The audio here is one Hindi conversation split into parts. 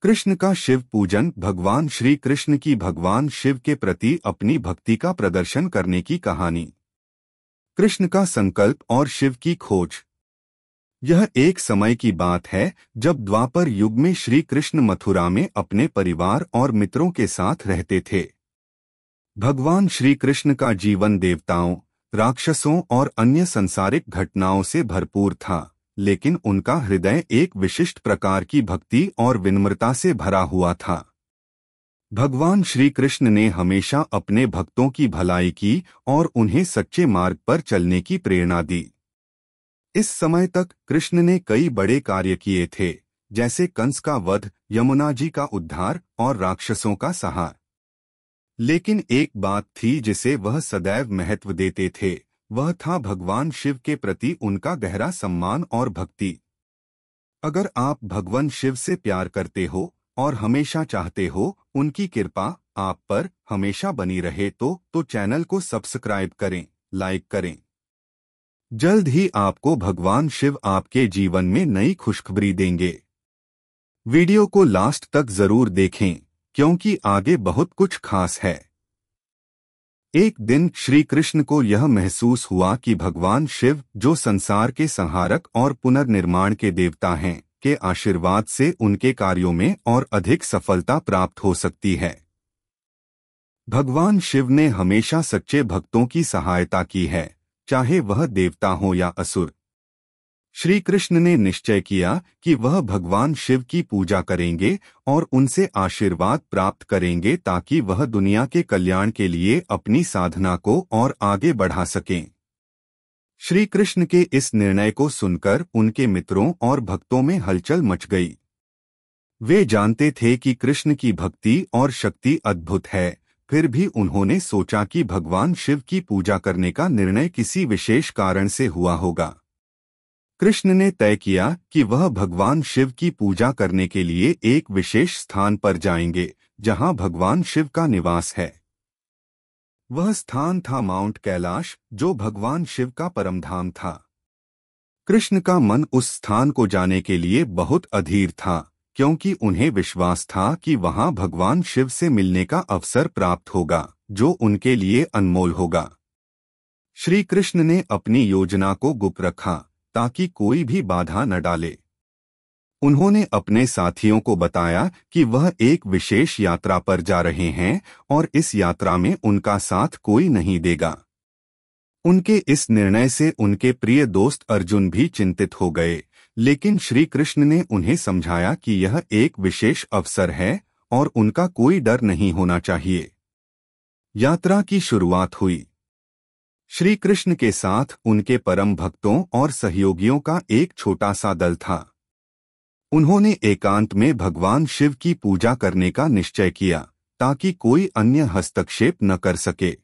कृष्ण का शिव पूजन। भगवान श्री कृष्ण की भगवान शिव के प्रति अपनी भक्ति का प्रदर्शन करने की कहानी। कृष्ण का संकल्प और शिव की खोज। यह एक समय की बात है जब द्वापर युग में श्री कृष्ण मथुरा में अपने परिवार और मित्रों के साथ रहते थे। भगवान श्री कृष्ण का जीवन देवताओं, राक्षसों और अन्य सांसारिक घटनाओं से भरपूर था, लेकिन उनका हृदय एक विशिष्ट प्रकार की भक्ति और विनम्रता से भरा हुआ था। भगवान श्री कृष्ण ने हमेशा अपने भक्तों की भलाई की और उन्हें सच्चे मार्ग पर चलने की प्रेरणा दी। इस समय तक कृष्ण ने कई बड़े कार्य किए थे, जैसे कंस का वध, यमुना जी का उद्धार और राक्षसों का संहार। लेकिन एक बात थी जिसे वह सदैव महत्व देते थे, वह था भगवान शिव के प्रति उनका गहरा सम्मान और भक्ति। अगर आप भगवान शिव से प्यार करते हो और हमेशा चाहते हो उनकी कृपा आप पर हमेशा बनी रहे तो चैनल को सब्सक्राइब करें, लाइक करें। जल्द ही आपको भगवान शिव आपके जीवन में नई खुशखबरी देंगे। वीडियो को लास्ट तक जरूर देखें, क्योंकि आगे बहुत कुछ खास है। एक दिन श्री कृष्ण को यह महसूस हुआ कि भगवान शिव, जो संसार के संहारक और पुनर्निर्माण के देवता हैं, के आशीर्वाद से उनके कार्यों में और अधिक सफलता प्राप्त हो सकती है। भगवान शिव ने हमेशा सच्चे भक्तों की सहायता की है, चाहे वह देवता हो या असुर। श्री कृष्ण ने निश्चय किया कि वह भगवान शिव की पूजा करेंगे और उनसे आशीर्वाद प्राप्त करेंगे ताकि वह दुनिया के कल्याण के लिए अपनी साधना को और आगे बढ़ा सकें। श्री कृष्ण के इस निर्णय को सुनकर उनके मित्रों और भक्तों में हलचल मच गई। वे जानते थे कि कृष्ण की भक्ति और शक्ति अद्भुत है, फिर भी उन्होंने सोचा कि भगवान शिव की पूजा करने का निर्णय किसी विशेष कारण से हुआ होगा। कृष्ण ने तय किया कि वह भगवान शिव की पूजा करने के लिए एक विशेष स्थान पर जाएंगे, जहां भगवान शिव का निवास है। वह स्थान था माउंट कैलाश, जो भगवान शिव का परमधाम था। कृष्ण का मन उस स्थान को जाने के लिए बहुत अधीर था, क्योंकि उन्हें विश्वास था कि वहां भगवान शिव से मिलने का अवसर प्राप्त होगा, जो उनके लिए अनमोल होगा। श्री कृष्ण ने अपनी योजना को गुप्त रखा ताकि कोई भी बाधा न डाले। उन्होंने अपने साथियों को बताया कि वह एक विशेष यात्रा पर जा रहे हैं और इस यात्रा में उनका साथ कोई नहीं देगा। उनके इस निर्णय से उनके प्रिय दोस्त अर्जुन भी चिंतित हो गए, लेकिन श्री कृष्ण ने उन्हें समझाया कि यह एक विशेष अवसर है और उनका कोई डर नहीं होना चाहिए। यात्रा की शुरुआत हुई। श्री कृष्ण के साथ उनके परम भक्तों और सहयोगियों का एक छोटा सा दल था। उन्होंने एकांत में भगवान शिव की पूजा करने का निश्चय किया ताकि कोई अन्य हस्तक्षेप न कर सके।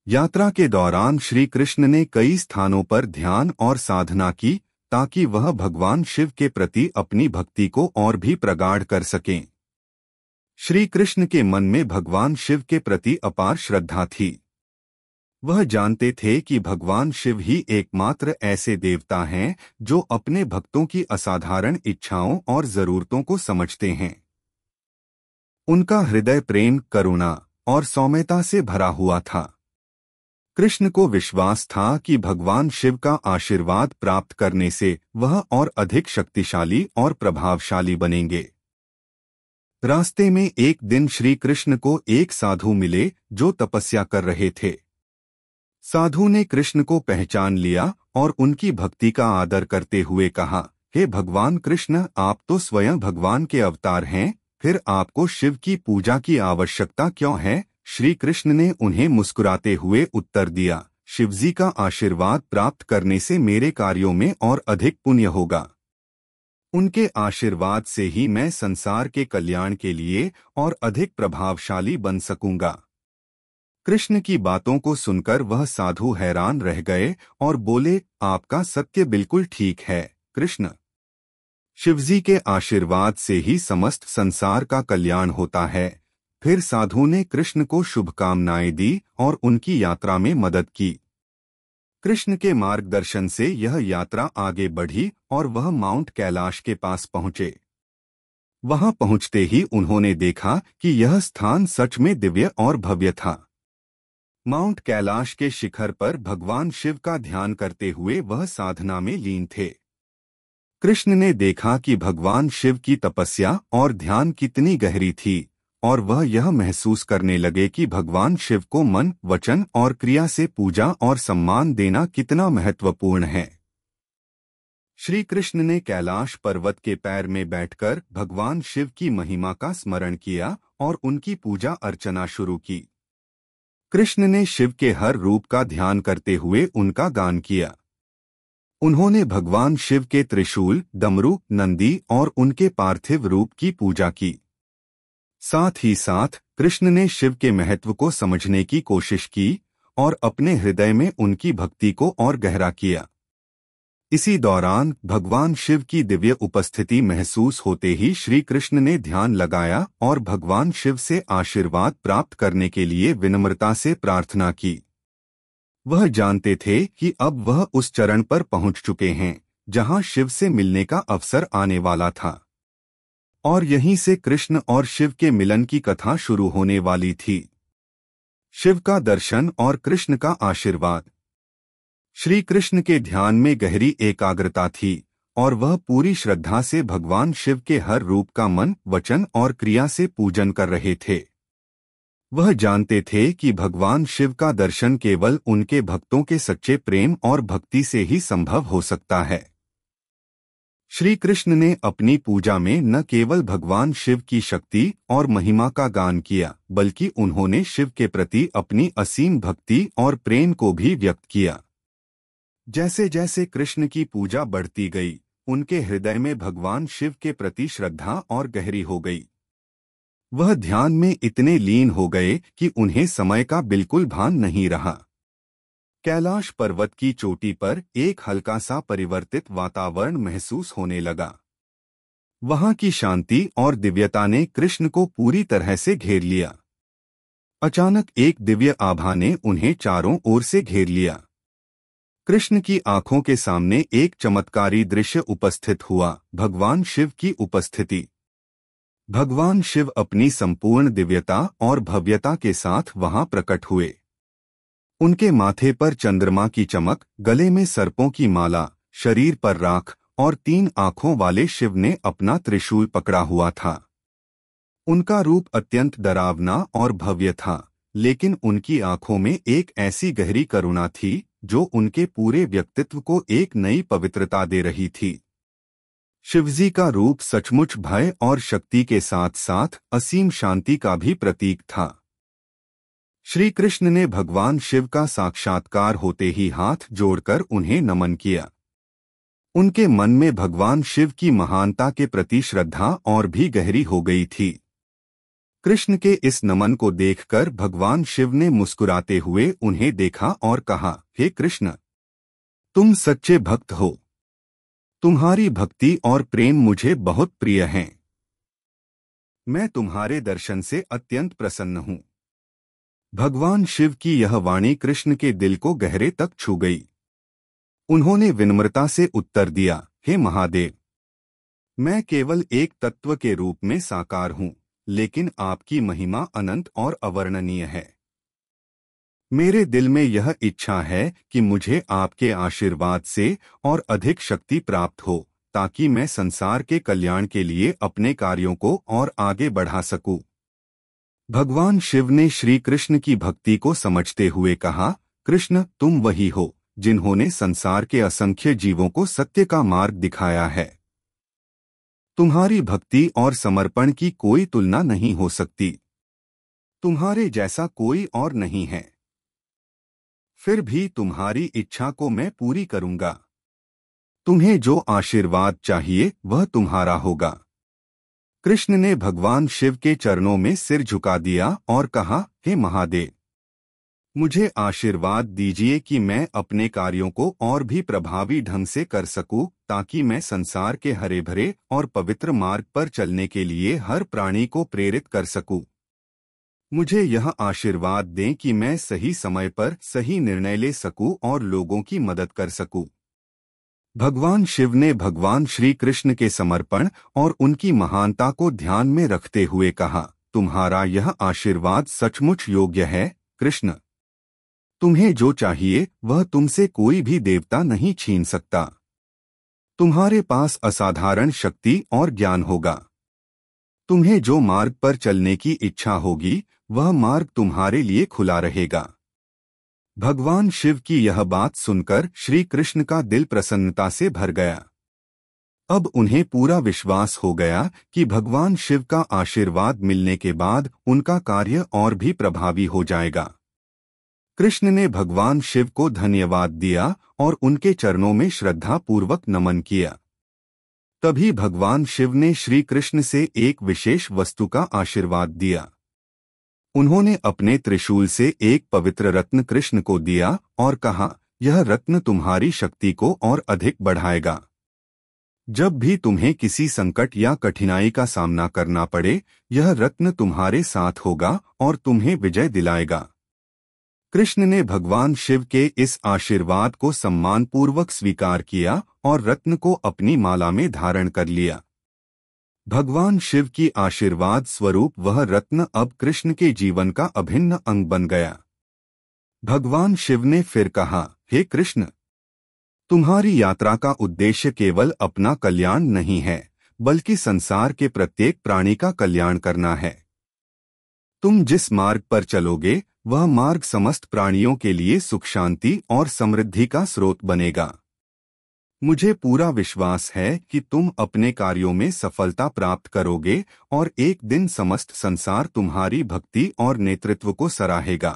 यात्रा के दौरान श्री कृष्ण ने कई स्थानों पर ध्यान और साधना की ताकि वह भगवान शिव के प्रति अपनी भक्ति को और भी प्रगाढ़ कर सकें। श्री कृष्ण के मन में भगवान शिव के प्रति अपार श्रद्धा थी। वह जानते थे कि भगवान शिव ही एकमात्र ऐसे देवता हैं जो अपने भक्तों की असाधारण इच्छाओं और जरूरतों को समझते हैं। उनका हृदय प्रेम, करुणा और सौम्यता से भरा हुआ था। कृष्ण को विश्वास था कि भगवान शिव का आशीर्वाद प्राप्त करने से वह और अधिक शक्तिशाली और प्रभावशाली बनेंगे। रास्ते में एक दिन श्री कृष्ण को एक साधु मिले जो तपस्या कर रहे थे। साधु ने कृष्ण को पहचान लिया और उनकी भक्ति का आदर करते हुए कहा, हे भगवान कृष्ण, आप तो स्वयं भगवान के अवतार हैं, फिर आपको शिव की पूजा की आवश्यकता क्यों है? श्री कृष्ण ने उन्हें मुस्कुराते हुए उत्तर दिया, शिवजी का आशीर्वाद प्राप्त करने से मेरे कार्यों में और अधिक पुण्य होगा। उनके आशीर्वाद से ही मैं संसार के कल्याण के लिए और अधिक प्रभावशाली बन सकूंगा। कृष्ण की बातों को सुनकर वह साधु हैरान रह गए और बोले, आपका सत्य बिल्कुल ठीक है कृष्ण। शिवजी के आशीर्वाद से ही समस्त संसार का कल्याण होता है। फिर साधु ने कृष्ण को शुभकामनाएं दी और उनकी यात्रा में मदद की। कृष्ण के मार्गदर्शन से यह यात्रा आगे बढ़ी और वह माउंट कैलाश के पास पहुंचे। वहां पहुंचते ही उन्होंने देखा कि यह स्थान सच में दिव्य और भव्य था। माउंट कैलाश के शिखर पर भगवान शिव का ध्यान करते हुए वह साधना में लीन थे। कृष्ण ने देखा कि भगवान शिव की तपस्या और ध्यान कितनी गहरी थी, और वह यह महसूस करने लगे कि भगवान शिव को मन, वचन और क्रिया से पूजा और सम्मान देना कितना महत्वपूर्ण है। श्री कृष्ण ने कैलाश पर्वत के पैर में बैठकर भगवान शिव की महिमा का स्मरण किया और उनकी पूजा अर्चना शुरू की। कृष्ण ने शिव के हर रूप का ध्यान करते हुए उनका गान किया। उन्होंने भगवान शिव के त्रिशूल, डमरू, नंदी और उनके पार्थिव रूप की पूजा की। साथ ही साथ कृष्ण ने शिव के महत्व को समझने की कोशिश की और अपने हृदय में उनकी भक्ति को और गहरा किया। इसी दौरान भगवान शिव की दिव्य उपस्थिति महसूस होते ही श्री कृष्ण ने ध्यान लगाया और भगवान शिव से आशीर्वाद प्राप्त करने के लिए विनम्रता से प्रार्थना की। वह जानते थे कि अब वह उस चरण पर पहुंच चुके हैं जहां शिव से मिलने का अवसर आने वाला था, और यहीं से कृष्ण और शिव के मिलन की कथा शुरू होने वाली थी। शिव का दर्शन और कृष्ण का आशीर्वाद। श्री कृष्ण के ध्यान में गहरी एकाग्रता थी और वह पूरी श्रद्धा से भगवान शिव के हर रूप का मन, वचन और क्रिया से पूजन कर रहे थे। वह जानते थे कि भगवान शिव का दर्शन केवल उनके भक्तों के सच्चे प्रेम और भक्ति से ही संभव हो सकता है। श्री कृष्ण ने अपनी पूजा में न केवल भगवान शिव की शक्ति और महिमा का गान किया, बल्कि उन्होंने शिव के प्रति अपनी असीम भक्ति और प्रेम को भी व्यक्त किया। जैसे जैसे कृष्ण की पूजा बढ़ती गई, उनके हृदय में भगवान शिव के प्रति श्रद्धा और गहरी हो गई। वह ध्यान में इतने लीन हो गए कि उन्हें समय का बिल्कुल भान नहीं रहा। कैलाश पर्वत की चोटी पर एक हल्का सा परिवर्तित वातावरण महसूस होने लगा। वहां की शांति और दिव्यता ने कृष्ण को पूरी तरह से घेर लिया। अचानक एक दिव्य आभा ने उन्हें चारों ओर से घेर लिया। कृष्ण की आंखों के सामने एक चमत्कारी दृश्य उपस्थित हुआ, भगवान शिव की उपस्थिति। भगवान शिव अपनी संपूर्ण दिव्यता और भव्यता के साथ वहां प्रकट हुए। उनके माथे पर चंद्रमा की चमक, गले में सर्पों की माला, शरीर पर राख और 3 आंखों वाले शिव ने अपना त्रिशूल पकड़ा हुआ था। उनका रूप अत्यंत डरावना और भव्य था, लेकिन उनकी आंखों में एक ऐसी गहरी करुणा थी जो उनके पूरे व्यक्तित्व को एक नई पवित्रता दे रही थी। शिवजी का रूप सचमुच भय और शक्ति के साथ साथ असीम शांति का भी प्रतीक था। श्री कृष्ण ने भगवान शिव का साक्षात्कार होते ही हाथ जोड़कर उन्हें नमन किया। उनके मन में भगवान शिव की महानता के प्रति श्रद्धा और भी गहरी हो गई थी। कृष्ण के इस नमन को देखकर भगवान शिव ने मुस्कुराते हुए उन्हें देखा और कहा, हे कृष्ण, तुम सच्चे भक्त हो। तुम्हारी भक्ति और प्रेम मुझे बहुत प्रिय हैं। मैं तुम्हारे दर्शन से अत्यंत प्रसन्न हूँ। भगवान शिव की यह वाणी कृष्ण के दिल को गहरे तक छू गई। उन्होंने विनम्रता से उत्तर दिया, हे महादेव, मैं केवल एक तत्व के रूप में साकार हूँ, लेकिन आपकी महिमा अनंत और अवर्णनीय है। मेरे दिल में यह इच्छा है कि मुझे आपके आशीर्वाद से और अधिक शक्ति प्राप्त हो, ताकि मैं संसार के कल्याण के लिए अपने कार्यों को और आगे बढ़ा सकूं। भगवान शिव ने श्री कृष्ण की भक्ति को समझते हुए कहा, कृष्ण, तुम वही हो जिन्होंने संसार के असंख्य जीवों को सत्य का मार्ग दिखाया है। तुम्हारी भक्ति और समर्पण की कोई तुलना नहीं हो सकती। तुम्हारे जैसा कोई और नहीं है। फिर भी तुम्हारी इच्छा को मैं पूरी करूंगा। तुम्हें जो आशीर्वाद चाहिए वह तुम्हारा होगा। कृष्ण ने भगवान शिव के चरणों में सिर झुका दिया और कहा, हे महादेव, मुझे आशीर्वाद दीजिए कि मैं अपने कार्यों को और भी प्रभावी ढंग से कर सकूं, ताकि मैं संसार के हरे भरे और पवित्र मार्ग पर चलने के लिए हर प्राणी को प्रेरित कर सकूं। मुझे यह आशीर्वाद दें कि मैं सही समय पर सही निर्णय ले सकूं और लोगों की मदद कर सकूं। भगवान शिव ने भगवान श्री कृष्ण के समर्पण और उनकी महानता को ध्यान में रखते हुए कहा, तुम्हारा यह आशीर्वाद सचमुच योग्य है कृष्ण। तुम्हें जो चाहिए वह तुमसे कोई भी देवता नहीं छीन सकता। तुम्हारे पास असाधारण शक्ति और ज्ञान होगा। तुम्हें जो मार्ग पर चलने की इच्छा होगी वह मार्ग तुम्हारे लिए खुला रहेगा। भगवान शिव की यह बात सुनकर श्री कृष्ण का दिल प्रसन्नता से भर गया। अब उन्हें पूरा विश्वास हो गया कि भगवान शिव का आशीर्वाद मिलने के बाद उनका कार्य और भी प्रभावी हो जाएगा। कृष्ण ने भगवान शिव को धन्यवाद दिया और उनके चरणों में श्रद्धा पूर्वक नमन किया। तभी भगवान शिव ने श्री कृष्ण से एक विशेष वस्तु का आशीर्वाद दिया। उन्होंने अपने त्रिशूल से एक पवित्र रत्न कृष्ण को दिया और कहा, यह रत्न तुम्हारी शक्ति को और अधिक बढ़ाएगा। जब भी तुम्हें किसी संकट या कठिनाई का सामना करना पड़े, यह रत्न तुम्हारे साथ होगा और तुम्हें विजय दिलाएगा। कृष्ण ने भगवान शिव के इस आशीर्वाद को सम्मानपूर्वक स्वीकार किया और रत्न को अपनी माला में धारण कर लिया। भगवान शिव की आशीर्वाद स्वरूप वह रत्न अब कृष्ण के जीवन का अभिन्न अंग बन गया। भगवान शिव ने फिर कहा, हे कृष्ण, तुम्हारी यात्रा का उद्देश्य केवल अपना कल्याण नहीं है, बल्कि संसार के प्रत्येक प्राणी का कल्याण करना है। तुम जिस मार्ग पर चलोगे वह मार्ग समस्त प्राणियों के लिए सुख शांति और समृद्धि का स्रोत बनेगा। मुझे पूरा विश्वास है कि तुम अपने कार्यों में सफलता प्राप्त करोगे और एक दिन समस्त संसार तुम्हारी भक्ति और नेतृत्व को सराहेगा।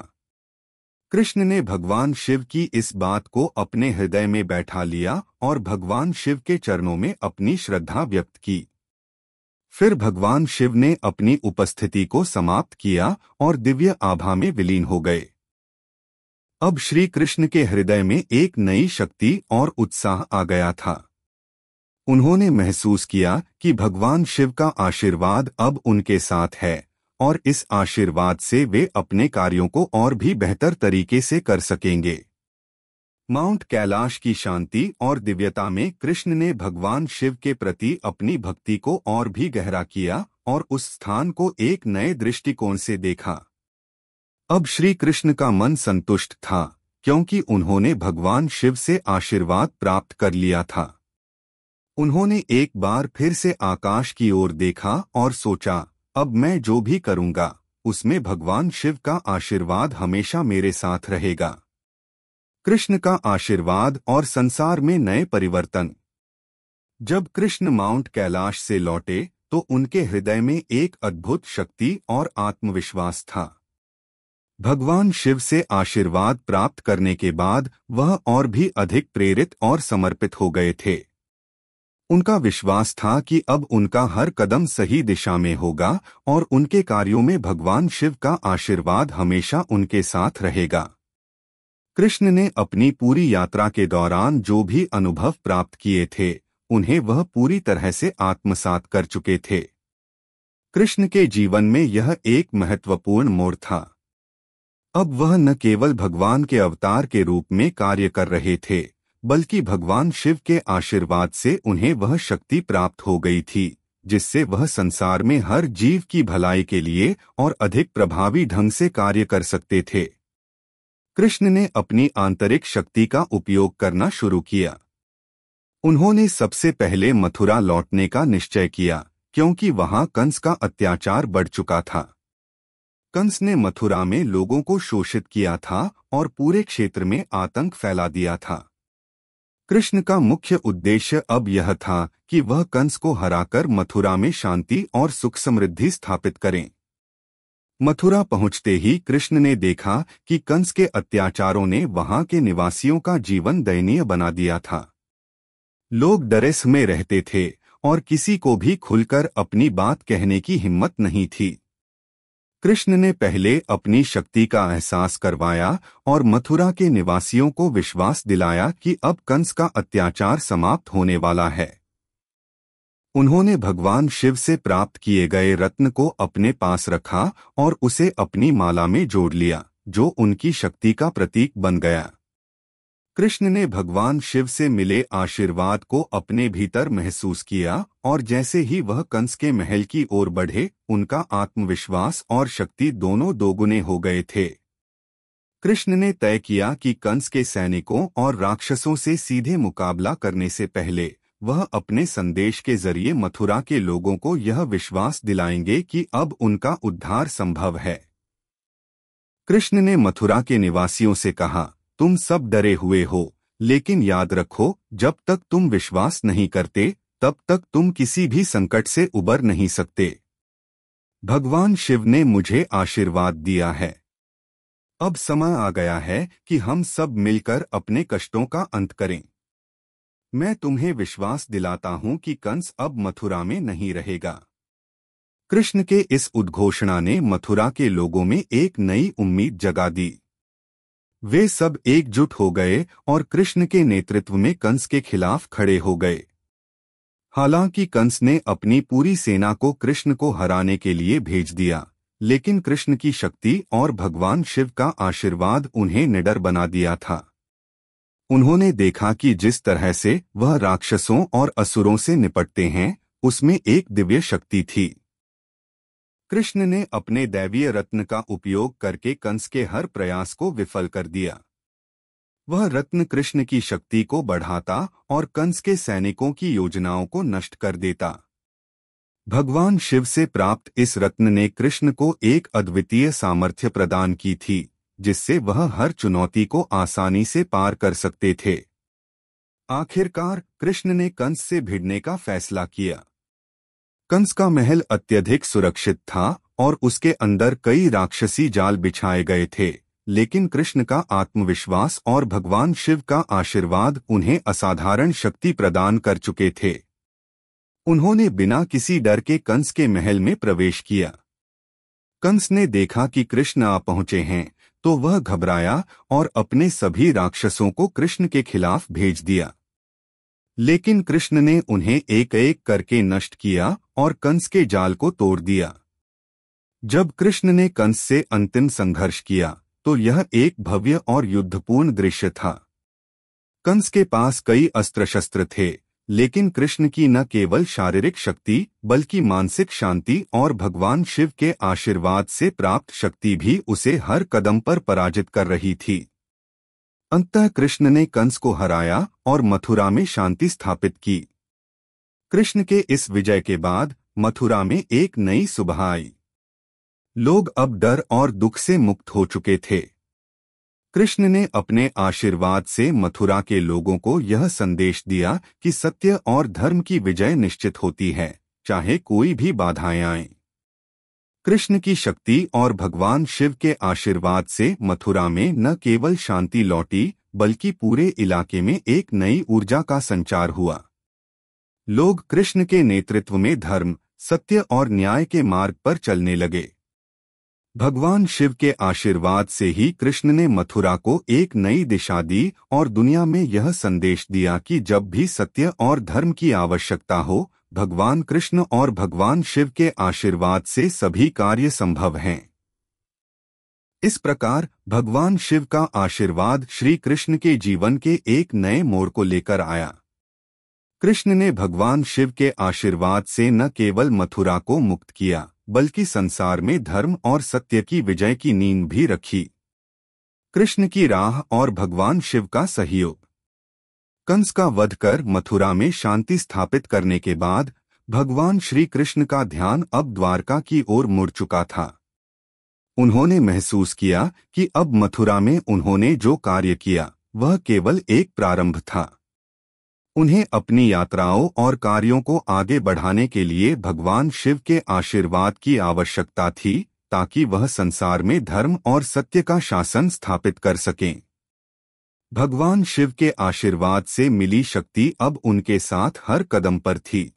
कृष्ण ने भगवान शिव की इस बात को अपने हृदय में बैठा लिया और भगवान शिव के चरणों में अपनी श्रद्धा व्यक्त की। फिर भगवान शिव ने अपनी उपस्थिति को समाप्त किया और दिव्य आभा में विलीन हो गए। अब श्री कृष्ण के हृदय में एक नई शक्ति और उत्साह आ गया था। उन्होंने महसूस किया कि भगवान शिव का आशीर्वाद अब उनके साथ है और इस आशीर्वाद से वे अपने कार्यों को और भी बेहतर तरीके से कर सकेंगे। माउंट कैलाश की शांति और दिव्यता में कृष्ण ने भगवान शिव के प्रति अपनी भक्ति को और भी गहरा किया और उस स्थान को एक नए दृष्टिकोण से देखा। अब श्री कृष्ण का मन संतुष्ट था, क्योंकि उन्होंने भगवान शिव से आशीर्वाद प्राप्त कर लिया था। उन्होंने एक बार फिर से आकाश की ओर देखा और सोचा, अब मैं जो भी करूंगा उसमें भगवान शिव का आशीर्वाद हमेशा मेरे साथ रहेगा। कृष्ण का आशीर्वाद और संसार में नए परिवर्तन। जब कृष्ण माउंट कैलाश से लौटे तो उनके हृदय में एक अद्भुत शक्ति और आत्मविश्वास था। भगवान शिव से आशीर्वाद प्राप्त करने के बाद वह और भी अधिक प्रेरित और समर्पित हो गए थे। उनका विश्वास था कि अब उनका हर कदम सही दिशा में होगा और उनके कार्यों में भगवान शिव का आशीर्वाद हमेशा उनके साथ रहेगा। कृष्ण ने अपनी पूरी यात्रा के दौरान जो भी अनुभव प्राप्त किए थे उन्हें वह पूरी तरह से आत्मसात कर चुके थे। कृष्ण के जीवन में यह एक महत्वपूर्ण मोड़ था। अब वह न केवल भगवान के अवतार के रूप में कार्य कर रहे थे, बल्कि भगवान शिव के आशीर्वाद से उन्हें वह शक्ति प्राप्त हो गई थी जिससे वह संसार में हर जीव की भलाई के लिए और अधिक प्रभावी ढंग से कार्य कर सकते थे। कृष्ण ने अपनी आंतरिक शक्ति का उपयोग करना शुरू किया। उन्होंने सबसे पहले मथुरा लौटने का निश्चय किया, क्योंकि वहां कंस का अत्याचार बढ़ चुका था। कंस ने मथुरा में लोगों को शोषित किया था और पूरे क्षेत्र में आतंक फैला दिया था। कृष्ण का मुख्य उद्देश्य अब यह था कि वह कंस को हराकर मथुरा में शांति और सुख समृद्धि स्थापित करें। मथुरा पहुंचते ही कृष्ण ने देखा कि कंस के अत्याचारों ने वहां के निवासियों का जीवन दयनीय बना दिया था। लोग डरे में रहते थे और किसी को भी खुलकर अपनी बात कहने की हिम्मत नहीं थी। कृष्ण ने पहले अपनी शक्ति का एहसास करवाया और मथुरा के निवासियों को विश्वास दिलाया कि अब कंस का अत्याचार समाप्त होने वाला है। उन्होंने भगवान शिव से प्राप्त किए गए रत्न को अपने पास रखा और उसे अपनी माला में जोड़ लिया, जो उनकी शक्ति का प्रतीक बन गया। कृष्ण ने भगवान शिव से मिले आशीर्वाद को अपने भीतर महसूस किया और जैसे ही वह कंस के महल की ओर बढ़े, उनका आत्मविश्वास और शक्ति दोनों दोगुने हो गए थे। कृष्ण ने तय किया कि कंस के सैनिकों और राक्षसों से सीधे मुकाबला करने से पहले वह अपने संदेश के जरिए मथुरा के लोगों को यह विश्वास दिलाएंगे कि अब उनका उद्धार संभव है। कृष्ण ने मथुरा के निवासियों से कहा, तुम सब डरे हुए हो, लेकिन याद रखो, जब तक तुम विश्वास नहीं करते तब तक तुम किसी भी संकट से उबर नहीं सकते। भगवान शिव ने मुझे आशीर्वाद दिया है। अब समय आ गया है कि हम सब मिलकर अपने कष्टों का अंत करें। मैं तुम्हें विश्वास दिलाता हूं कि कंस अब मथुरा में नहीं रहेगा। कृष्ण के इस उद्घोषणा ने मथुरा के लोगों में एक नई उम्मीद जगा दी। वे सब एकजुट हो गए और कृष्ण के नेतृत्व में कंस के खिलाफ खड़े हो गए। हालांकि कंस ने अपनी पूरी सेना को कृष्ण को हराने के लिए भेज दिया, लेकिन कृष्ण की शक्ति और भगवान शिव का आशीर्वाद उन्हें निडर बना दिया था। उन्होंने देखा कि जिस तरह से वह राक्षसों और असुरों से निपटते हैं, उसमें एक दिव्य शक्ति थी। कृष्ण ने अपने दैवीय रत्न का उपयोग करके कंस के हर प्रयास को विफल कर दिया। वह रत्न कृष्ण की शक्ति को बढ़ाता और कंस के सैनिकों की योजनाओं को नष्ट कर देता। भगवान शिव से प्राप्त इस रत्न ने कृष्ण को एक अद्वितीय सामर्थ्य प्रदान की थी, जिससे वह हर चुनौती को आसानी से पार कर सकते थे। आखिरकार कृष्ण ने कंस से भिड़ने का फैसला किया। कंस का महल अत्यधिक सुरक्षित था और उसके अंदर कई राक्षसी जाल बिछाए गए थे, लेकिन कृष्ण का आत्मविश्वास और भगवान शिव का आशीर्वाद उन्हें असाधारण शक्ति प्रदान कर चुके थे। उन्होंने बिना किसी डर के कंस के महल में प्रवेश किया। कंस ने देखा कि कृष्ण आ पहुंचे हैं, तो वह घबराया और अपने सभी राक्षसों को कृष्ण के खिलाफ भेज दिया। लेकिन कृष्ण ने उन्हें एक एक करके नष्ट किया और कंस के जाल को तोड़ दिया। जब कृष्ण ने कंस से अंतिम संघर्ष किया, तो यह एक भव्य और युद्धपूर्ण दृश्य था। कंस के पास कई अस्त्र शस्त्र थे, लेकिन कृष्ण की न केवल शारीरिक शक्ति बल्कि मानसिक शांति और भगवान शिव के आशीर्वाद से प्राप्त शक्ति भी उसे हर कदम पर पराजित कर रही थी। अंततः कृष्ण ने कंस को हराया और मथुरा में शांति स्थापित की। कृष्ण के इस विजय के बाद मथुरा में एक नई सुबह आई। लोग अब डर और दुख से मुक्त हो चुके थे। कृष्ण ने अपने आशीर्वाद से मथुरा के लोगों को यह संदेश दिया कि सत्य और धर्म की विजय निश्चित होती है, चाहे कोई भी बाधाएं आएं। कृष्ण की शक्ति और भगवान शिव के आशीर्वाद से मथुरा में न केवल शांति लौटी, बल्कि पूरे इलाके में एक नई ऊर्जा का संचार हुआ। लोग कृष्ण के नेतृत्व में धर्म, सत्य और न्याय के मार्ग पर चलने लगे। भगवान शिव के आशीर्वाद से ही कृष्ण ने मथुरा को एक नई दिशा दी और दुनिया में यह संदेश दिया कि जब भी सत्य और धर्म की आवश्यकता हो, भगवान कृष्ण और भगवान शिव के आशीर्वाद से सभी कार्य संभव हैं। इस प्रकार भगवान शिव का आशीर्वाद श्री कृष्ण के जीवन के एक नए मोड़ को लेकर आया। कृष्ण ने भगवान शिव के आशीर्वाद से न केवल मथुरा को मुक्त किया, बल्कि संसार में धर्म और सत्य की विजय की नींव भी रखी। कृष्ण की राह और भगवान शिव का सहयोग। कंस का वध कर मथुरा में शांति स्थापित करने के बाद भगवान श्री कृष्ण का ध्यान अब द्वारका की ओर मुड़ चुका था। उन्होंने महसूस किया कि अब मथुरा में उन्होंने जो कार्य किया वह केवल एक प्रारंभ था। उन्हें अपनी यात्राओं और कार्यों को आगे बढ़ाने के लिए भगवान शिव के आशीर्वाद की आवश्यकता थी, ताकि वह संसार में धर्म और सत्य का शासन स्थापित कर सकें। भगवान शिव के आशीर्वाद से मिली शक्ति अब उनके साथ हर कदम पर थी।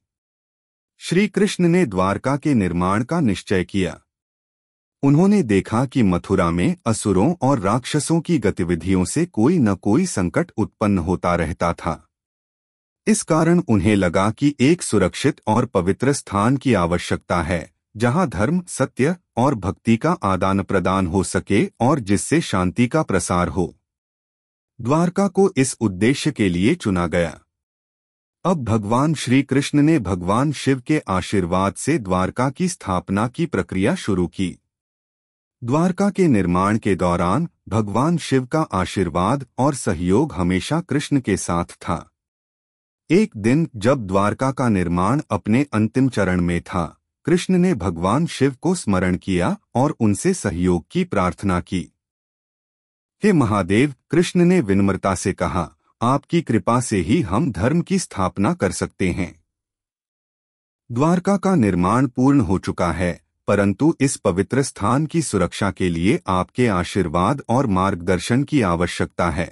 श्री कृष्ण ने द्वारका के निर्माण का निश्चय किया। उन्होंने देखा कि मथुरा में असुरों और राक्षसों की गतिविधियों से कोई न कोई संकट उत्पन्न होता रहता था। इस कारण उन्हें लगा कि एक सुरक्षित और पवित्र स्थान की आवश्यकता है, जहां धर्म, सत्य और भक्ति का आदान प्रदान हो सके और जिससे शांति का प्रसार हो। द्वारका को इस उद्देश्य के लिए चुना गया। अब भगवान श्री कृष्ण ने भगवान शिव के आशीर्वाद से द्वारका की स्थापना की प्रक्रिया शुरू की। द्वारका के निर्माण के दौरान भगवान शिव का आशीर्वाद और सहयोग हमेशा कृष्ण के साथ था। एक दिन जब द्वारका का निर्माण अपने अंतिम चरण में था, कृष्ण ने भगवान शिव को स्मरण किया और उनसे सहयोग की प्रार्थना की। हे महादेव, कृष्ण ने विनम्रता से कहा, आपकी कृपा से ही हम धर्म की स्थापना कर सकते हैं। द्वारका का निर्माण पूर्ण हो चुका है, परंतु इस पवित्र स्थान की सुरक्षा के लिए आपके आशीर्वाद और मार्गदर्शन की आवश्यकता है।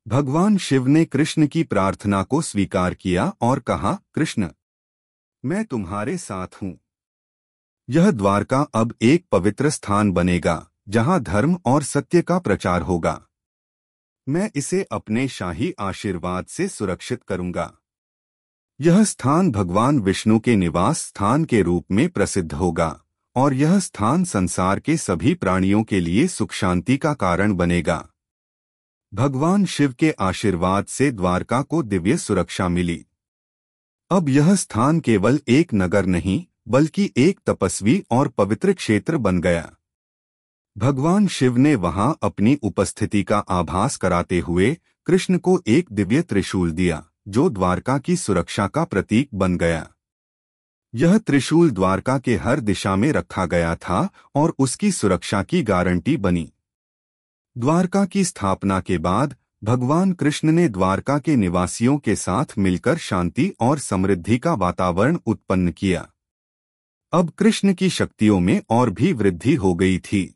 भगवान शिव ने कृष्ण की प्रार्थना को स्वीकार किया और कहा, कृष्ण, मैं तुम्हारे साथ हूँ। यह द्वारका अब एक पवित्र स्थान बनेगा जहाँ धर्म और सत्य का प्रचार होगा। मैं इसे अपने शाही आशीर्वाद से सुरक्षित करूंगा। यह स्थान भगवान विष्णु के निवास स्थान के रूप में प्रसिद्ध होगा और यह स्थान संसार के सभी प्राणियों के लिए सुख शांति का कारण बनेगा। भगवान शिव के आशीर्वाद से द्वारका को दिव्य सुरक्षा मिली। अब यह स्थान केवल एक नगर नहीं, बल्कि एक तपस्वी और पवित्र क्षेत्र बन गया। भगवान शिव ने वहां अपनी उपस्थिति का आभास कराते हुए कृष्ण को एक दिव्य त्रिशूल दिया, जो द्वारका की सुरक्षा का प्रतीक बन गया। यह त्रिशूल द्वारका के हर दिशा में रखा गया था और उसकी सुरक्षा की गारंटी बनी। द्वारका की स्थापना के बाद भगवान कृष्ण ने द्वारका के निवासियों के साथ मिलकर शांति और समृद्धि का वातावरण उत्पन्न किया। अब कृष्ण की शक्तियों में और भी वृद्धि हो गई थी।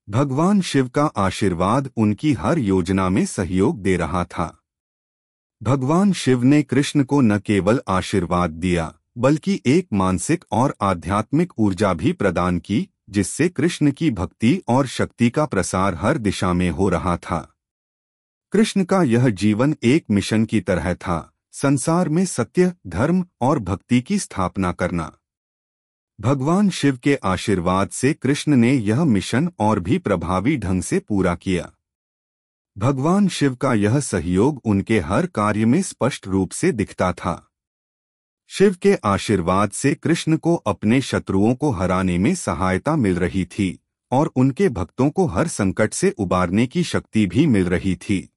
भगवान शिव का आशीर्वाद उनकी हर योजना में सहयोग दे रहा था। भगवान शिव ने कृष्ण को न केवल आशीर्वाद दिया, बल्कि एक मानसिक और आध्यात्मिक ऊर्जा भी प्रदान की, जिससे कृष्ण की भक्ति और शक्ति का प्रसार हर दिशा में हो रहा था। कृष्ण का यह जीवन एक मिशन की तरह था, संसार में सत्य, धर्म और भक्ति की स्थापना करना। भगवान शिव के आशीर्वाद से कृष्ण ने यह मिशन और भी प्रभावी ढंग से पूरा किया। भगवान शिव का यह सहयोग उनके हर कार्य में स्पष्ट रूप से दिखता था। शिव के आशीर्वाद से कृष्ण को अपने शत्रुओं को हराने में सहायता मिल रही थी और उनके भक्तों को हर संकट से उबारने की शक्ति भी मिल रही थी।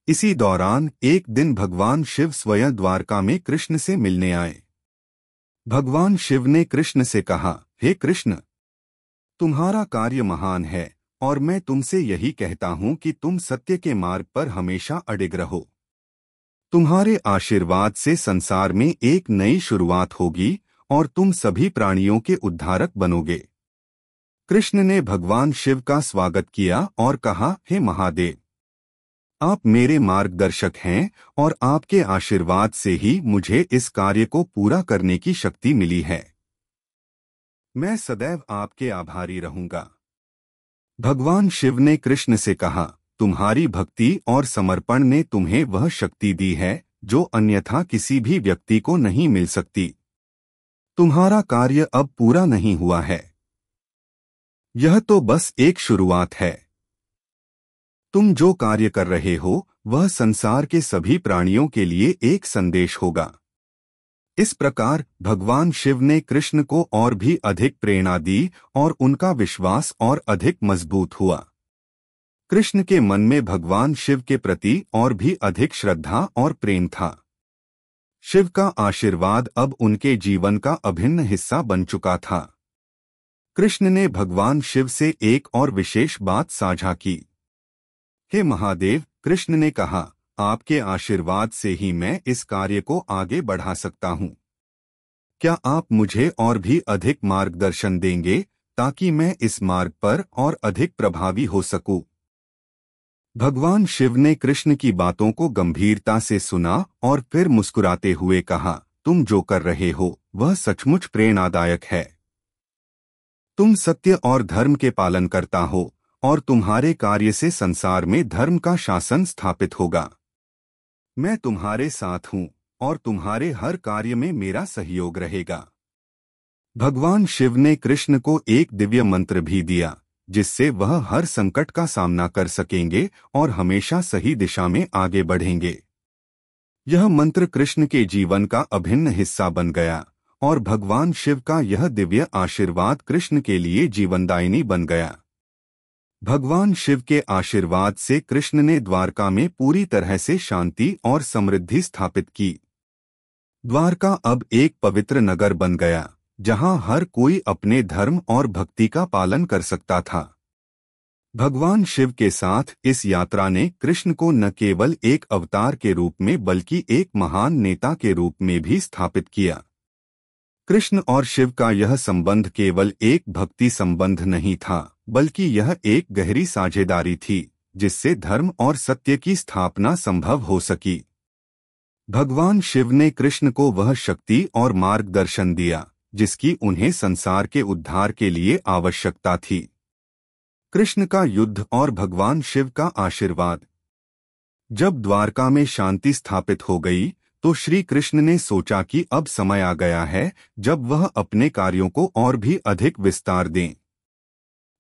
इसी दौरान एक दिन भगवान शिव स्वयं द्वारका में कृष्ण से मिलने आए। भगवान शिव ने कृष्ण से कहा, हे कृष्ण, तुम्हारा कार्य महान है और मैं तुमसे यही कहता हूँ कि तुम सत्य के मार्ग पर हमेशा अडिग रहो। तुम्हारे आशीर्वाद से संसार में एक नई शुरुआत होगी और तुम सभी प्राणियों के उद्धारक बनोगे। कृष्ण ने भगवान शिव का स्वागत किया और कहा, हे महादेव, आप मेरे मार्गदर्शक हैं और आपके आशीर्वाद से ही मुझे इस कार्य को पूरा करने की शक्ति मिली है। मैं सदैव आपके आभारी रहूंगा। भगवान शिव ने कृष्ण से कहा, तुम्हारी भक्ति और समर्पण ने तुम्हें वह शक्ति दी है जो अन्यथा किसी भी व्यक्ति को नहीं मिल सकती। तुम्हारा कार्य अब पूरा नहीं हुआ है। यह तो बस एक शुरुआत है। तुम जो कार्य कर रहे हो वह संसार के सभी प्राणियों के लिए एक संदेश होगा। इस प्रकार भगवान शिव ने कृष्ण को और भी अधिक प्रेरणा दी और उनका विश्वास और अधिक मजबूत हुआ। कृष्ण के मन में भगवान शिव के प्रति और भी अधिक श्रद्धा और प्रेम था। शिव का आशीर्वाद अब उनके जीवन का अभिन्न हिस्सा बन चुका था। कृष्ण ने भगवान शिव से एक और विशेष बात साझा की। हे महादेव, कृष्ण ने कहा, आपके आशीर्वाद से ही मैं इस कार्य को आगे बढ़ा सकता हूँ। क्या आप मुझे और भी अधिक मार्गदर्शन देंगे ताकि मैं इस मार्ग पर और अधिक प्रभावी हो सकूं? भगवान शिव ने कृष्ण की बातों को गंभीरता से सुना और फिर मुस्कुराते हुए कहा, तुम जो कर रहे हो वह सचमुच प्रेरणादायक है। तुम सत्य और धर्म के पालन करता हो और तुम्हारे कार्य से संसार में धर्म का शासन स्थापित होगा। मैं तुम्हारे साथ हूँ और तुम्हारे हर कार्य में मेरा सहयोग रहेगा। भगवान शिव ने कृष्ण को एक दिव्य मंत्र भी दिया, जिससे वह हर संकट का सामना कर सकेंगे और हमेशा सही दिशा में आगे बढ़ेंगे। यह मंत्र कृष्ण के जीवन का अभिन्न हिस्सा बन गया और भगवान शिव का यह दिव्य आशीर्वाद कृष्ण के लिए जीवनदायिनी बन गया। भगवान शिव के आशीर्वाद से कृष्ण ने द्वारका में पूरी तरह से शांति और समृद्धि स्थापित की। द्वारका अब एक पवित्र नगर बन गया, जहां हर कोई अपने धर्म और भक्ति का पालन कर सकता था। भगवान शिव के साथ इस यात्रा ने कृष्ण को न केवल एक अवतार के रूप में बल्कि एक महान नेता के रूप में भी स्थापित किया। कृष्ण और शिव का यह संबंध केवल एक भक्ति संबंध नहीं था, बल्कि यह एक गहरी साझेदारी थी, जिससे धर्म और सत्य की स्थापना संभव हो सकी। भगवान शिव ने कृष्ण को वह शक्ति और मार्गदर्शन दिया जिसकी उन्हें संसार के उद्धार के लिए आवश्यकता थी। कृष्ण का युद्ध और भगवान शिव का आशीर्वाद। जब द्वारका में शांति स्थापित हो गई तो श्री कृष्ण ने सोचा कि अब समय आ गया है जब वह अपने कार्यों को और भी अधिक विस्तार दें।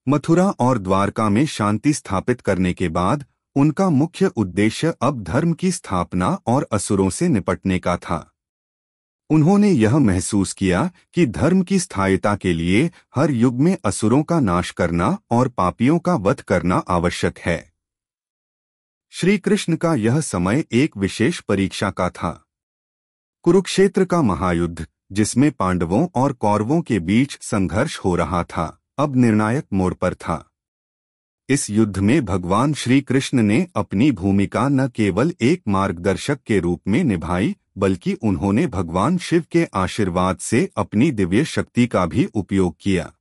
मथुरा और द्वारका में शांति स्थापित करने के बाद उनका मुख्य उद्देश्य अब धर्म की स्थापना और असुरों से निपटने का था। उन्होंने यह महसूस किया कि धर्म की स्थायिता के लिए हर युग में असुरों का नाश करना और पापियों का वध करना आवश्यक है। श्री कृष्ण का यह समय एक विशेष परीक्षा का था। कुरुक्षेत्र का महायुद्ध, जिसमें पांडवों और कौरवों के बीच संघर्ष हो रहा था, अब निर्णायक मोड़ पर था। इस युद्ध में भगवान श्री कृष्ण ने अपनी भूमिका न केवल एक मार्गदर्शक के रूप में निभाई, बल्कि उन्होंने भगवान शिव के आशीर्वाद से अपनी दिव्य शक्ति का भी उपयोग किया।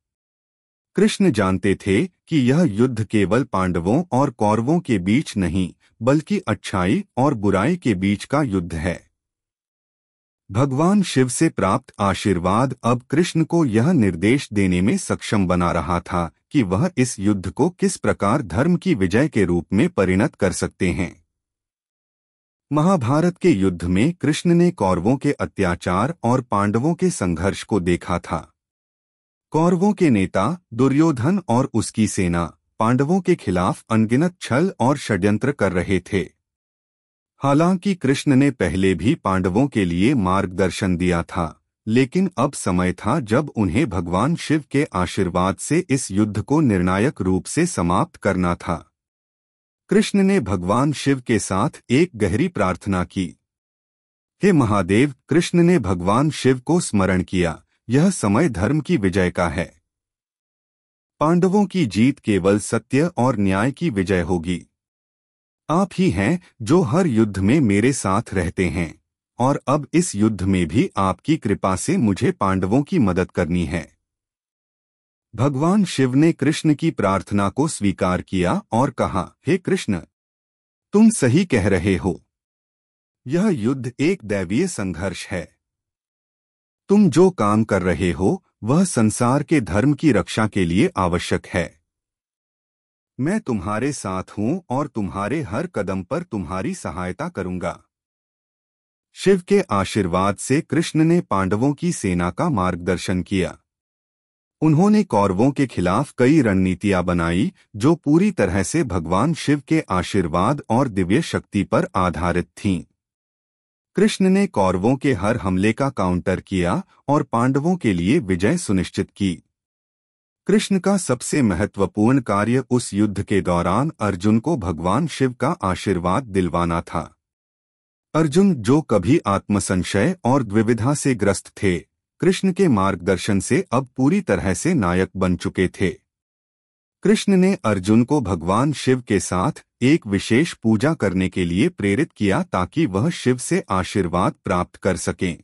कृष्ण जानते थे कि यह युद्ध केवल पांडवों और कौरवों के बीच नहीं, बल्कि अच्छाई और बुराई के बीच का युद्ध है। भगवान शिव से प्राप्त आशीर्वाद अब कृष्ण को यह निर्देश देने में सक्षम बना रहा था कि वह इस युद्ध को किस प्रकार धर्म की विजय के रूप में परिणत कर सकते हैं। महाभारत के युद्ध में कृष्ण ने कौरवों के अत्याचार और पांडवों के संघर्ष को देखा था। कौरवों के नेता दुर्योधन और उसकी सेना पांडवों के खिलाफ अनगिनत छल और षड्यंत्र कर रहे थे। हालांकि कृष्ण ने पहले भी पांडवों के लिए मार्गदर्शन दिया था, लेकिन अब समय था जब उन्हें भगवान शिव के आशीर्वाद से इस युद्ध को निर्णायक रूप से समाप्त करना था। कृष्ण ने भगवान शिव के साथ एक गहरी प्रार्थना की। हे महादेव, कृष्ण ने भगवान शिव को स्मरण किया, यह समय धर्म की विजय का है। पांडवों की जीत केवल सत्य और न्याय की विजय होगी। आप ही हैं जो हर युद्ध में मेरे साथ रहते हैं, और अब इस युद्ध में भी आपकी कृपा से मुझे पांडवों की मदद करनी है। भगवान शिव ने कृष्ण की प्रार्थना को स्वीकार किया और कहा, हे कृष्ण, तुम सही कह रहे हो। यह युद्ध एक दैवीय संघर्ष है। तुम जो काम कर रहे हो वह संसार के धर्म की रक्षा के लिए आवश्यक है। मैं तुम्हारे साथ हूं और तुम्हारे हर कदम पर तुम्हारी सहायता करूंगा। शिव के आशीर्वाद से कृष्ण ने पांडवों की सेना का मार्गदर्शन किया। उन्होंने कौरवों के खिलाफ कई रणनीतियां बनाई जो पूरी तरह से भगवान शिव के आशीर्वाद और दिव्य शक्ति पर आधारित थीं। कृष्ण ने कौरवों के हर हमले का काउंटर किया और पांडवों के लिए विजय सुनिश्चित की। कृष्ण का सबसे महत्वपूर्ण कार्य उस युद्ध के दौरान अर्जुन को भगवान शिव का आशीर्वाद दिलवाना था। अर्जुन, जो कभी आत्मसंशय और द्विविधा से ग्रस्त थे, कृष्ण के मार्गदर्शन से अब पूरी तरह से नायक बन चुके थे। कृष्ण ने अर्जुन को भगवान शिव के साथ एक विशेष पूजा करने के लिए प्रेरित किया ताकि वह शिव से आशीर्वाद प्राप्त कर सकें।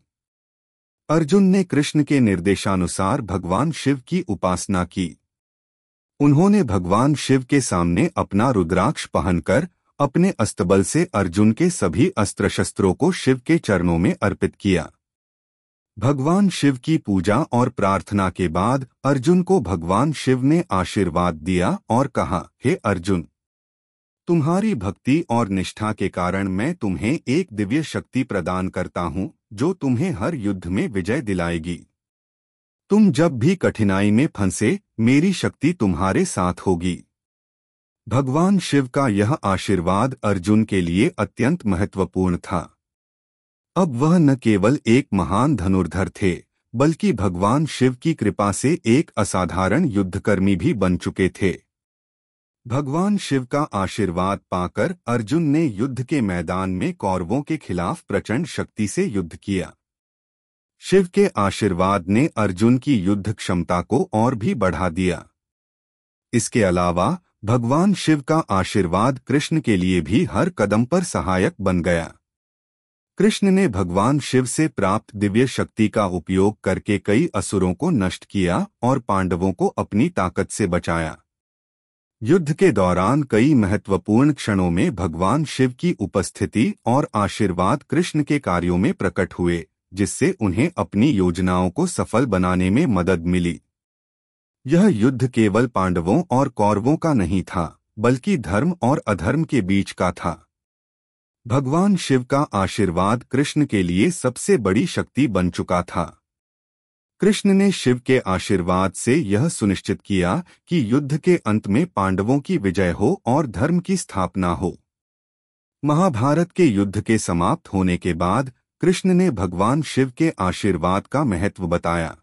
अर्जुन ने कृष्ण के निर्देशानुसार भगवान शिव की उपासना की। उन्होंने भगवान शिव के सामने अपना रुद्राक्ष पहनकर अपने अस्तबल से अर्जुन के सभी अस्त्र शस्त्रों को शिव के चरणों में अर्पित किया। भगवान शिव की पूजा और प्रार्थना के बाद अर्जुन को भगवान शिव ने आशीर्वाद दिया और कहा, हे अर्जुन, तुम्हारी भक्ति और निष्ठा के कारण मैं तुम्हें एक दिव्य शक्ति प्रदान करता हूँ जो तुम्हें हर युद्ध में विजय दिलाएगी। तुम जब भी कठिनाई में फंसे, मेरी शक्ति तुम्हारे साथ होगी। भगवान शिव का यह आशीर्वाद अर्जुन के लिए अत्यंत महत्वपूर्ण था। अब वह न केवल एक महान धनुर्धर थे, बल्कि भगवान शिव की कृपा से एक असाधारण युद्धकर्मी भी बन चुके थे। भगवान शिव का आशीर्वाद पाकर अर्जुन ने युद्ध के मैदान में कौरवों के खिलाफ प्रचंड शक्ति से युद्ध किया। शिव के आशीर्वाद ने अर्जुन की युद्ध क्षमता को और भी बढ़ा दिया। इसके अलावा भगवान शिव का आशीर्वाद कृष्ण के लिए भी हर कदम पर सहायक बन गया। कृष्ण ने भगवान शिव से प्राप्त दिव्य शक्ति का उपयोग करके कई असुरों को नष्ट किया और पांडवों को अपनी ताकत से बचाया। युद्ध के दौरान कई महत्वपूर्ण क्षणों में भगवान शिव की उपस्थिति और आशीर्वाद कृष्ण के कार्यों में प्रकट हुए, जिससे उन्हें अपनी योजनाओं को सफल बनाने में मदद मिली। यह युद्ध केवल पांडवों और कौरवों का नहीं था, बल्कि धर्म और अधर्म के बीच का था। भगवान शिव का आशीर्वाद कृष्ण के लिए सबसे बड़ी शक्ति बन चुका था। कृष्ण ने शिव के आशीर्वाद से यह सुनिश्चित किया कि युद्ध के अंत में पांडवों की विजय हो और धर्म की स्थापना हो। महाभारत के युद्ध के समाप्त होने के बाद कृष्ण ने भगवान शिव के आशीर्वाद का महत्व बताया।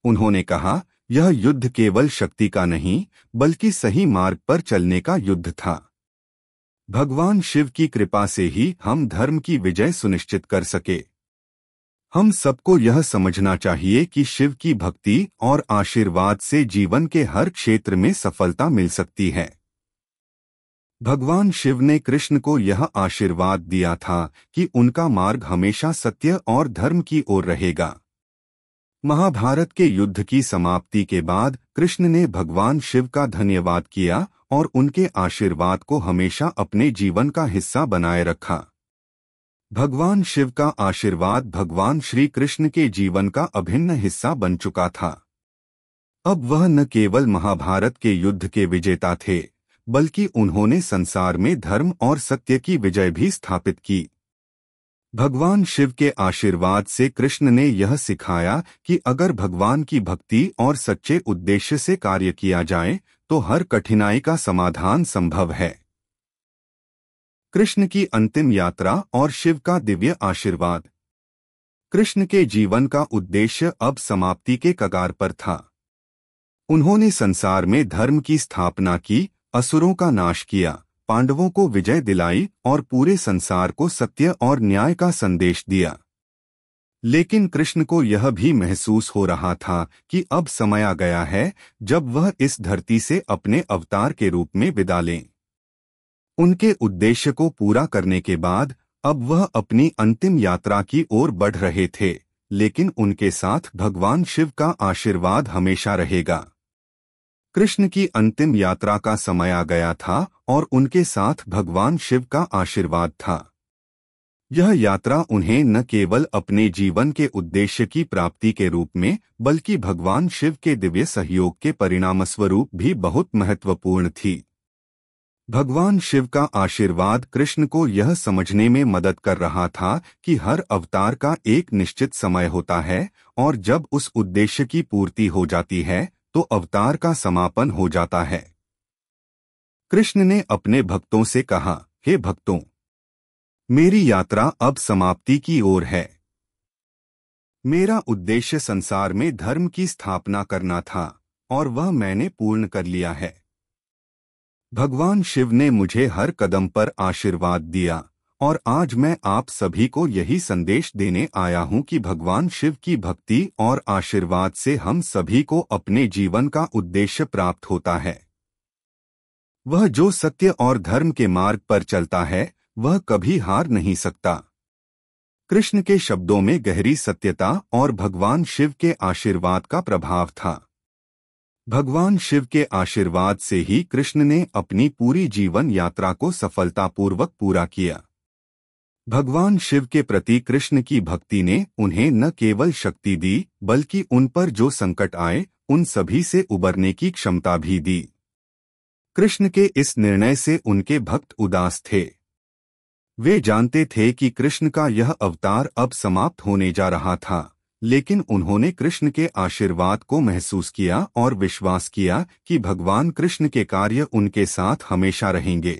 उन्होंने कहा, यह युद्ध केवल शक्ति का नहीं, बल्कि सही मार्ग पर चलने का युद्ध था। भगवान शिव की कृपा से ही हम धर्म की विजय सुनिश्चित कर सके। हम सबको यह समझना चाहिए कि शिव की भक्ति और आशीर्वाद से जीवन के हर क्षेत्र में सफलता मिल सकती है। भगवान शिव ने कृष्ण को यह आशीर्वाद दिया था कि उनका मार्ग हमेशा सत्य और धर्म की ओर रहेगा। महाभारत के युद्ध की समाप्ति के बाद कृष्ण ने भगवान शिव का धन्यवाद किया और उनके आशीर्वाद को हमेशा अपने जीवन का हिस्सा बनाए रखा। भगवान शिव का आशीर्वाद भगवान श्री कृष्ण के जीवन का अभिन्न हिस्सा बन चुका था। अब वह न केवल महाभारत के युद्ध के विजेता थे, बल्कि उन्होंने संसार में धर्म और सत्य की विजय भी स्थापित की। भगवान शिव के आशीर्वाद से कृष्ण ने यह सिखाया कि अगर भगवान की भक्ति और सच्चे उद्देश्य से कार्य किया जाए, तो हर कठिनाई का समाधान संभव है। कृष्ण की अंतिम यात्रा और शिव का दिव्य आशीर्वाद। कृष्ण के जीवन का उद्देश्य अब समाप्ति के कगार पर था। उन्होंने संसार में धर्म की स्थापना की, असुरों का नाश किया, पांडवों को विजय दिलाई और पूरे संसार को सत्य और न्याय का संदेश दिया। लेकिन कृष्ण को यह भी महसूस हो रहा था कि अब समय आ गया है जब वह इस धरती से अपने अवतार के रूप में विदा लें। उनके उद्देश्य को पूरा करने के बाद अब वह अपनी अंतिम यात्रा की ओर बढ़ रहे थे, लेकिन उनके साथ भगवान शिव का आशीर्वाद हमेशा रहेगा। कृष्ण की अंतिम यात्रा का समय आ गया था और उनके साथ भगवान शिव का आशीर्वाद था। यह यात्रा उन्हें न केवल अपने जीवन के उद्देश्य की प्राप्ति के रूप में, बल्कि भगवान शिव के दिव्य सहयोग के परिणामस्वरूप भी बहुत महत्वपूर्ण थी। भगवान शिव का आशीर्वाद कृष्ण को यह समझने में मदद कर रहा था कि हर अवतार का एक निश्चित समय होता है और जब उस उद्देश्य की पूर्ति हो जाती है तो अवतार का समापन हो जाता है। कृष्ण ने अपने भक्तों से कहा, हे भक्तों, मेरी यात्रा अब समाप्ति की ओर है। मेरा उद्देश्य संसार में धर्म की स्थापना करना था और वह मैंने पूर्ण कर लिया है। भगवान शिव ने मुझे हर कदम पर आशीर्वाद दिया और आज मैं आप सभी को यही संदेश देने आया हूं कि भगवान शिव की भक्ति और आशीर्वाद से हम सभी को अपने जीवन का उद्देश्य प्राप्त होता है। वह जो सत्य और धर्म के मार्ग पर चलता है वह कभी हार नहीं सकता। कृष्ण के शब्दों में गहरी सत्यता और भगवान शिव के आशीर्वाद का प्रभाव था। भगवान शिव के आशीर्वाद से ही कृष्ण ने अपनी पूरी जीवन यात्रा को सफलतापूर्वक पूरा किया। भगवान शिव के प्रति कृष्ण की भक्ति ने उन्हें न केवल शक्ति दी, बल्कि उन पर जो संकट आए उन सभी से उबरने की क्षमता भी दी। कृष्ण के इस निर्णय से उनके भक्त उदास थे। वे जानते थे कि कृष्ण का यह अवतार अब समाप्त होने जा रहा था, लेकिन उन्होंने कृष्ण के आशीर्वाद को महसूस किया और विश्वास किया कि भगवान कृष्ण के कार्य उनके साथ हमेशा रहेंगे।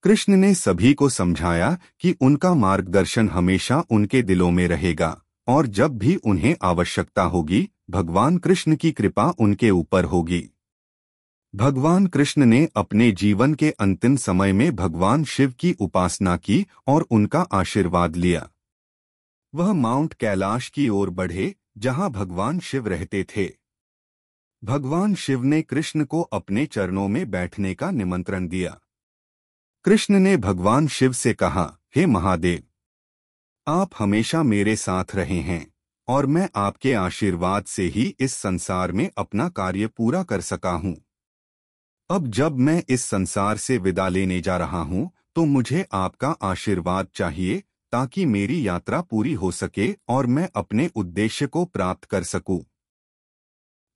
कृष्ण ने सभी को समझाया कि उनका मार्गदर्शन हमेशा उनके दिलों में रहेगा और जब भी उन्हें आवश्यकता होगी भगवान कृष्ण की कृपा उनके ऊपर होगी। भगवान कृष्ण ने अपने जीवन के अंतिम समय में भगवान शिव की उपासना की और उनका आशीर्वाद लिया। वह माउंट कैलाश की ओर बढ़े जहां भगवान शिव रहते थे। भगवान शिव ने कृष्ण को अपने चरणों में बैठने का निमंत्रण दिया। कृष्ण ने भगवान शिव से कहा, हे महादेव, आप हमेशा मेरे साथ रहे हैं और मैं आपके आशीर्वाद से ही इस संसार में अपना कार्य पूरा कर सका हूँ। अब जब मैं इस संसार से विदा लेने जा रहा हूँ तो मुझे आपका आशीर्वाद चाहिए ताकि मेरी यात्रा पूरी हो सके और मैं अपने उद्देश्य को प्राप्त कर सकूं।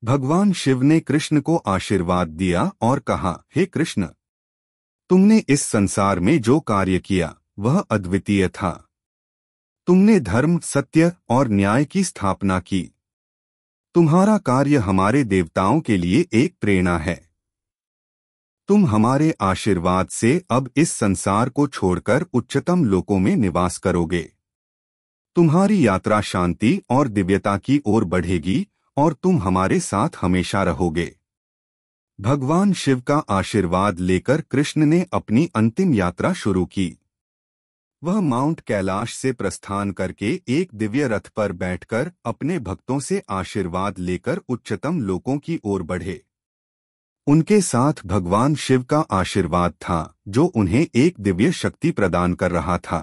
भगवान शिव ने कृष्ण को आशीर्वाद दिया और कहा, हे कृष्ण, तुमने इस संसार में जो कार्य किया वह अद्वितीय था। तुमने धर्म, सत्य और न्याय की स्थापना की। तुम्हारा कार्य हमारे देवताओं के लिए एक प्रेरणा है। तुम हमारे आशीर्वाद से अब इस संसार को छोड़कर उच्चतम लोकों में निवास करोगे। तुम्हारी यात्रा शांति और दिव्यता की ओर बढ़ेगी और तुम हमारे साथ हमेशा रहोगे। भगवान शिव का आशीर्वाद लेकर कृष्ण ने अपनी अंतिम यात्रा शुरू की। वह माउंट कैलाश से प्रस्थान करके एक दिव्य रथ पर बैठकर अपने भक्तों से आशीर्वाद लेकर उच्चतम लोकों की ओर बढ़े। उनके साथ भगवान शिव का आशीर्वाद था जो उन्हें एक दिव्य शक्ति प्रदान कर रहा था।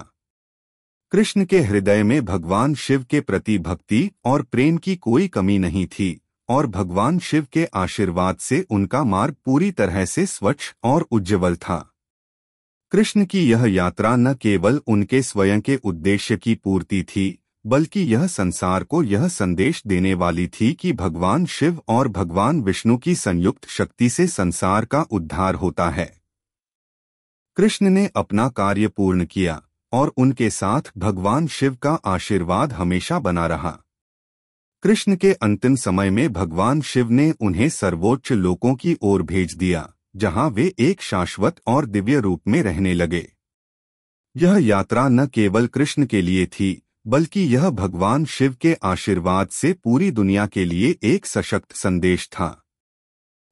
कृष्ण के हृदय में भगवान शिव के प्रति भक्ति और प्रेम की कोई कमी नहीं थी और भगवान शिव के आशीर्वाद से उनका मार्ग पूरी तरह से स्वच्छ और उज्ज्वल था। कृष्ण की यह यात्रा न केवल उनके स्वयं के उद्देश्य की पूर्ति थी बल्कि यह संसार को यह संदेश देने वाली थी कि भगवान शिव और भगवान विष्णु की संयुक्त शक्ति से संसार का उद्धार होता है। कृष्ण ने अपना कार्य पूर्ण किया और उनके साथ भगवान शिव का आशीर्वाद हमेशा बना रहा। कृष्ण के अंतिम समय में भगवान शिव ने उन्हें सर्वोच्च लोकों की ओर भेज दिया जहां वे एक शाश्वत और दिव्य रूप में रहने लगे। यह यात्रा न केवल कृष्ण के लिए थी बल्कि यह भगवान शिव के आशीर्वाद से पूरी दुनिया के लिए एक सशक्त संदेश था।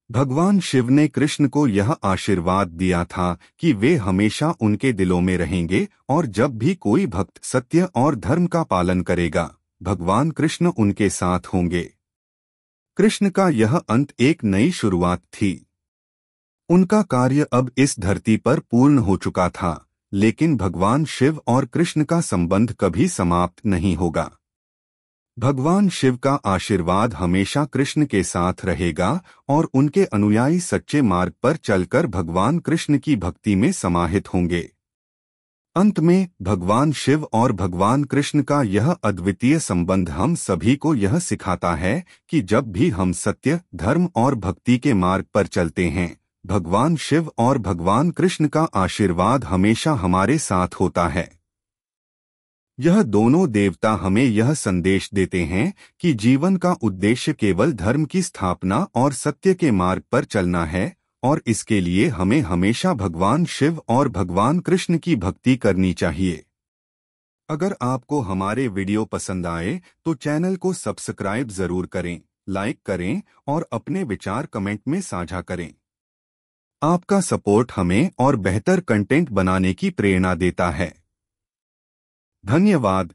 भगवान शिव ने कृष्ण को यह आशीर्वाद दिया था कि वे हमेशा उनके दिलों में रहेंगे और जब भी कोई भक्त सत्य और धर्म का पालन करेगा भगवान कृष्ण उनके साथ होंगे। कृष्ण का यह अंत एक नई शुरुआत थी। उनका कार्य अब इस धरती पर पूर्ण हो चुका था, लेकिन भगवान शिव और कृष्ण का संबंध कभी समाप्त नहीं होगा। भगवान शिव का आशीर्वाद हमेशा कृष्ण के साथ रहेगा और उनके अनुयायी सच्चे मार्ग पर चलकर भगवान कृष्ण की भक्ति में समाहित होंगे। अंत में भगवान शिव और भगवान कृष्ण का यह अद्वितीय संबंध हम सभी को यह सिखाता है कि जब भी हम सत्य, धर्म और भक्ति के मार्ग पर चलते हैं भगवान शिव और भगवान कृष्ण का आशीर्वाद हमेशा हमारे साथ होता है। यह दोनों देवता हमें यह संदेश देते हैं कि जीवन का उद्देश्य केवल धर्म की स्थापना और सत्य के मार्ग पर चलना है और इसके लिए हमें हमेशा भगवान शिव और भगवान कृष्ण की भक्ति करनी चाहिए। अगर आपको हमारे वीडियो पसंद आए तो चैनल को सब्सक्राइब जरूर करें, लाइक करें और अपने विचार कमेंट में साझा करें। आपका सपोर्ट हमें और बेहतर कंटेंट बनाने की प्रेरणा देता है। धन्यवाद।